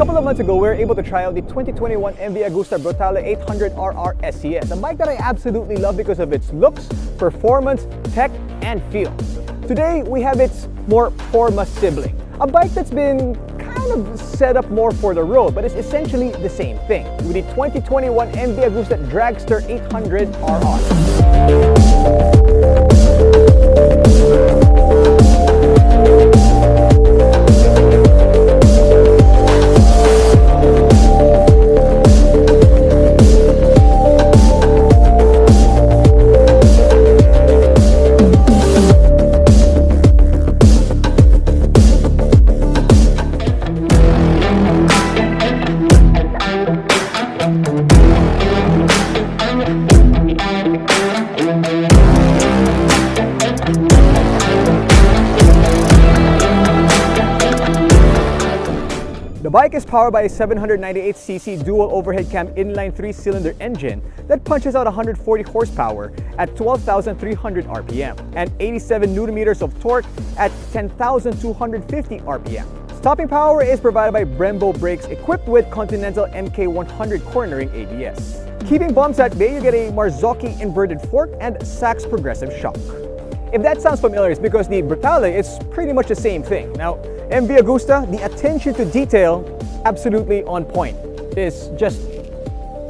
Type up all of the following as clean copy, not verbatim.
couple of months ago, we were able to try out the 2021 MV Augusta Brutale 800RR SCS, a bike that I absolutely love because of its looks, performance, tech, and feel. Today, we have its more Forma sibling, a bike that's been kind of set up more for the road, but it's essentially the same thing with the 2021 MV Augusta Dragster 800RR. The bike is powered by a 798cc dual overhead cam inline 3-cylinder engine that punches out 140 horsepower at 12,300 RPM and 87 Nm of torque at 10,250 RPM. Stopping power is provided by Brembo brakes equipped with Continental MK100 cornering ABS. Keeping bumps at bay, you get a Marzocchi inverted fork and Sachs progressive shock. If that sounds familiar, it's because the Brutale is pretty much the same thing. Now, MV Augusta, the attention to detail, absolutely on point. It is just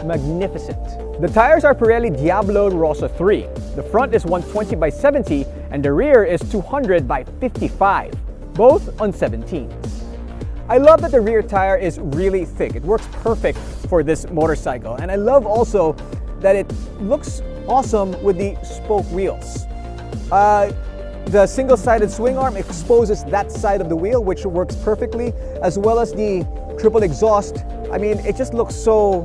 magnificent. The tires are Pirelli Diablo Rosso 3. The front is 120 by 70 and the rear is 200 by 55, both on 17s. I love that the rear tire is really thick. It works perfect for this motorcycle. And I love also that it looks awesome with the spoke wheels. The single-sided swing arm exposes that side of the wheel, which works perfectly, as well as the triple exhaust. I mean, it just looks so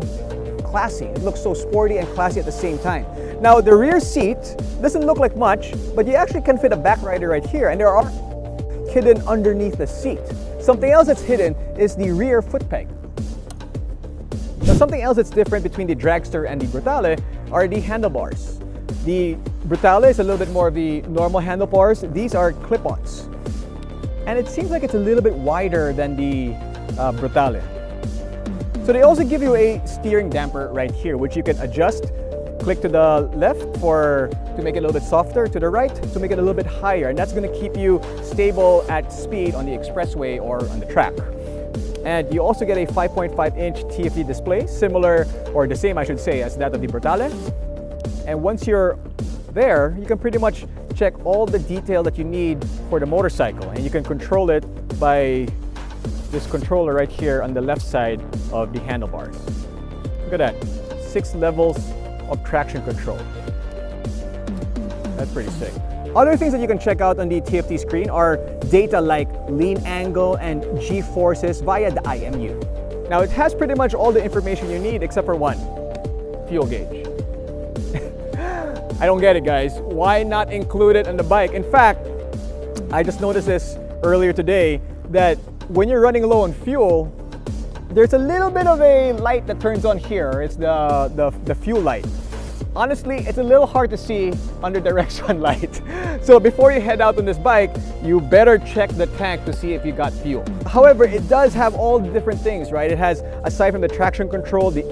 classy. It looks so sporty and classy at the same time. Now, the rear seat doesn't look like much, but you actually can fit a back rider right here, and there are hidden underneath the seat. Something else that's hidden is the rear foot peg. Now, something else that's different between the Dragster and the Brutale are the handlebars. The Brutale is a little bit more of the normal handlebars. These are clip-ons. And it seems like it's a little bit wider than the Brutale. So they also give you a steering damper right here, which you can adjust. Click to the left to make it a little bit softer, to the right to make it a little bit higher. And that's going to keep you stable at speed on the expressway or on the track. And you also get a 5.5-inch TFT display, similar, or the same I should say, as that of the Brutale. And once you're there, you can pretty much check all the detail that you need for the motorcycle. And you can control it by this controller right here on the left side of the handlebars. Look at that, 6 levels of traction control. That's pretty sick. Other things that you can check out on the TFT screen are data like lean angle and G-forces via the IMU. Now it has pretty much all the information you need except for one, fuel gauge. I don't get it, guys. Why not include it on the bike? In fact, I just noticed this earlier today that when you're running low on fuel, there's a little bit of a light that turns on here. It's the fuel light. Honestly, it's a little hard to see under direct sunlight. So before you head out on this bike, you better check the tank to see if you got fuel. However, it does have all the different things, right? It has, aside from the traction control, the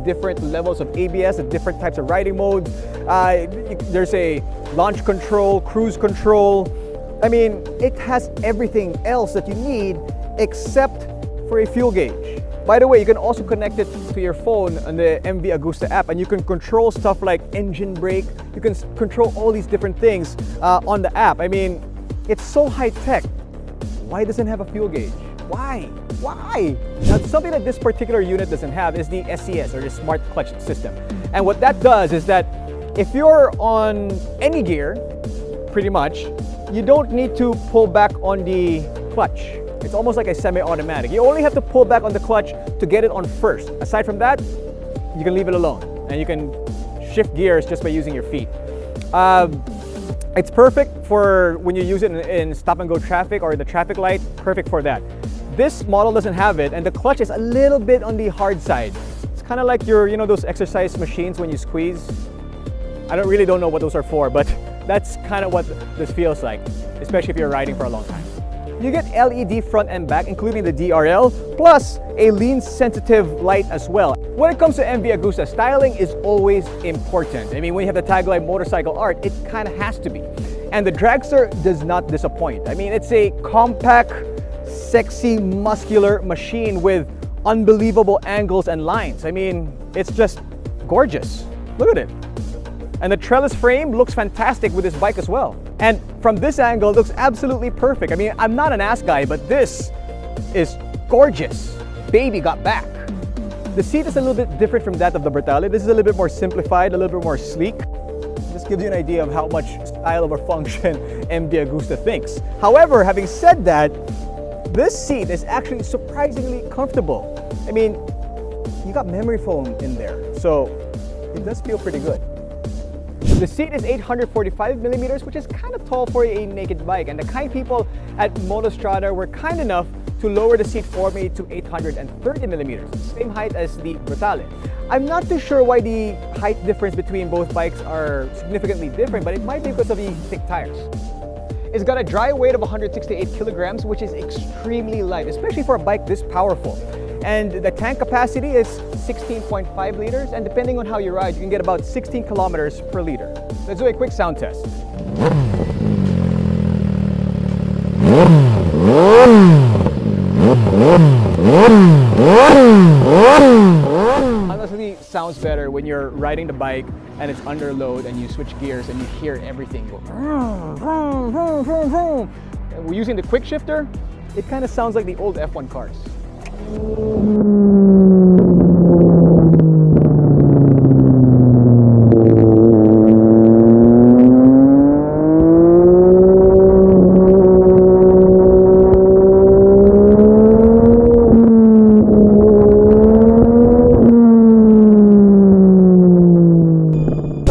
different levels of ABS, the different types of riding modes. There's a launch control, cruise control. I mean, it has everything else that you need except for a fuel gauge. By the way, you can also connect it to your phone on the MV Augusta app, and you can control stuff like engine brake. You can control all these different things on the app. I mean, it's so high-tech. Why doesn't it have a fuel gauge? Why? Why? Now, something that this particular unit doesn't have is the SCS, or the Smart Clutch System. And what that does is that if you're on any gear, pretty much, you don't need to pull back on the clutch. It's almost like a semi-automatic. You only have to pull back on the clutch to get it on first. Aside from that, you can leave it alone. And you can shift gears just by using your feet. It's perfect for when you use it in stop-and-go traffic or the traffic light. Perfect for that. This model doesn't have it, and the clutch is a little bit on the hard side. It's kind of like you know those exercise machines when you squeeze? I really don't know what those are for, but that's kind of what this feels like, especially if you're riding for a long time. You get LED front and back, including the DRL, plus a lean-sensitive light as well. When it comes to MV Augusta, styling is always important. I mean, when you have the tagline motorcycle art, it kind of has to be. And the Dragster does not disappoint. I mean, it's a compact, sexy, muscular machine with unbelievable angles and lines. I mean, it's just gorgeous. Look at it. And the trellis frame looks fantastic with this bike as well. And from this angle, it looks absolutely perfect. I mean, I'm not an ass guy, but this is gorgeous. Baby got back. The seat is a little bit different from that of the Brutale. This is a little bit more simplified, a little bit more sleek. Just gives you an idea of how much style over function MV Augusta thinks. However, having said that, this seat is actually surprisingly comfortable. I mean, you got memory foam in there, so it does feel pretty good. The seat is 845 millimeters, which is kind of tall for a naked bike, and the kind people at Motostrada were kind enough to lower the seat for me to 830 millimeters, same height as the Brutale. I'm not too sure why the height difference between both bikes are significantly different, but it might be because of the thick tires. It's got a dry weight of 168 kilograms, which is extremely light, especially for a bike this powerful. And the tank capacity is 16.5 liters, and depending on how you ride, you can get about 16 kilometers per liter. Let's do a quick sound test. Honestly, sounds better when you're riding the bike and it's under load and you switch gears and you hear everything go. And we're using the quick shifter. It kind of sounds like the old F1 cars. So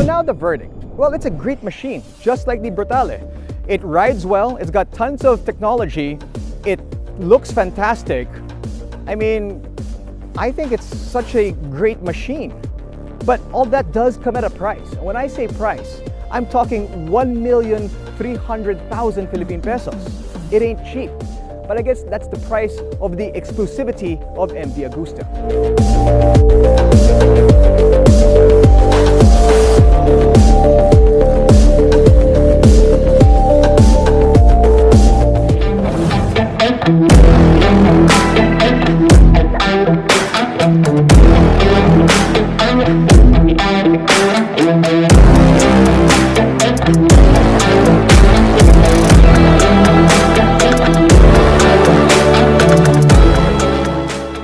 now the verdict. Well, it's a great machine, just like the Brutale. It rides well, it's got tons of technology, it looks fantastic. I mean, I think it's such a great machine. But all that does come at a price. When I say price, I'm talking 1,300,000 Philippine pesos. It ain't cheap. But I guess that's the price of the exclusivity of MV Augusta.